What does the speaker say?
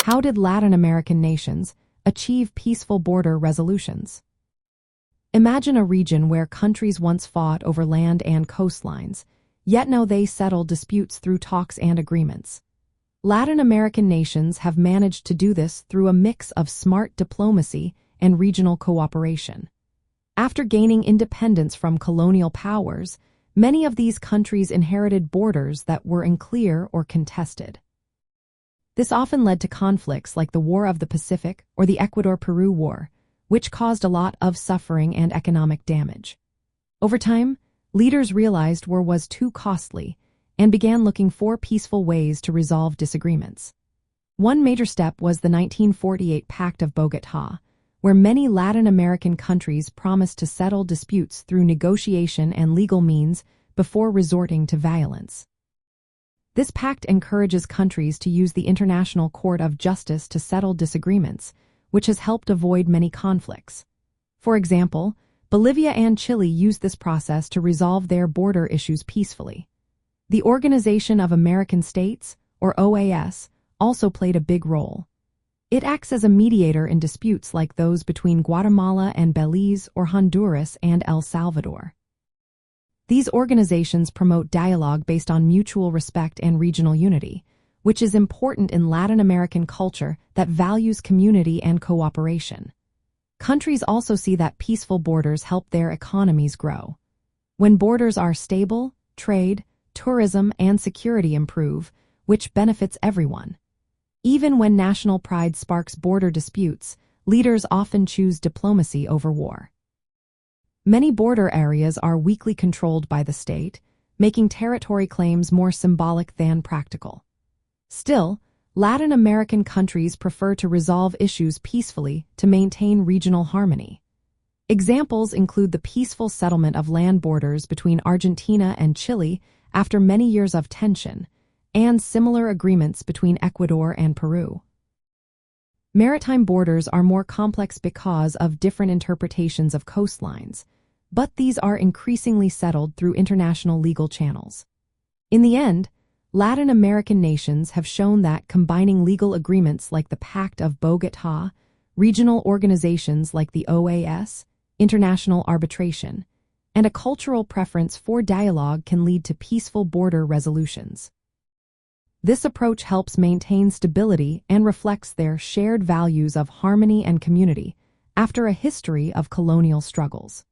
How did Latin American nations achieve peaceful border resolutions? Imagine a region where countries once fought over land and coastlines, yet now they settle disputes through talks and agreements. Latin American nations have managed to do this through a mix of smart diplomacy and regional cooperation. After gaining independence from colonial powers, many of these countries inherited borders that were unclear or contested. This often led to conflicts like the War of the Pacific or the Ecuador-Peru War, which caused a lot of suffering and economic damage. Over time, leaders realized war was too costly and began looking for peaceful ways to resolve disagreements. One major step was the 1948 Pact of Bogotá, where many Latin American countries promised to settle disputes through negotiation and legal means before resorting to violence. This pact encourages countries to use the International Court of Justice to settle disagreements, which has helped avoid many conflicts. For example, Bolivia and Chile used this process to resolve their border issues peacefully. The Organization of American States, or OAS, also played a big role. It acts as a mediator in disputes like those between Guatemala and Belize or Honduras and El Salvador. These organizations promote dialogue based on mutual respect and regional unity, which is important in Latin American culture that values community and cooperation. Countries also see that peaceful borders help their economies grow. When borders are stable, trade, tourism, and security improve, which benefits everyone. Even when national pride sparks border disputes, leaders often choose diplomacy over war. Many border areas are weakly controlled by the state, making territory claims more symbolic than practical. Still, Latin American countries prefer to resolve issues peacefully to maintain regional harmony. Examples include the peaceful settlement of land borders between Argentina and Chile after many years of tension, and similar agreements between Ecuador and Peru. Maritime borders are more complex because of different interpretations of coastlines, but these are increasingly settled through international legal channels. In the end, Latin American nations have shown that combining legal agreements like the Pact of Bogotá, regional organizations like the OAS, international arbitration, and a cultural preference for dialogue can lead to peaceful border resolutions. This approach helps maintain stability and reflects their shared values of harmony and community after a history of colonial struggles.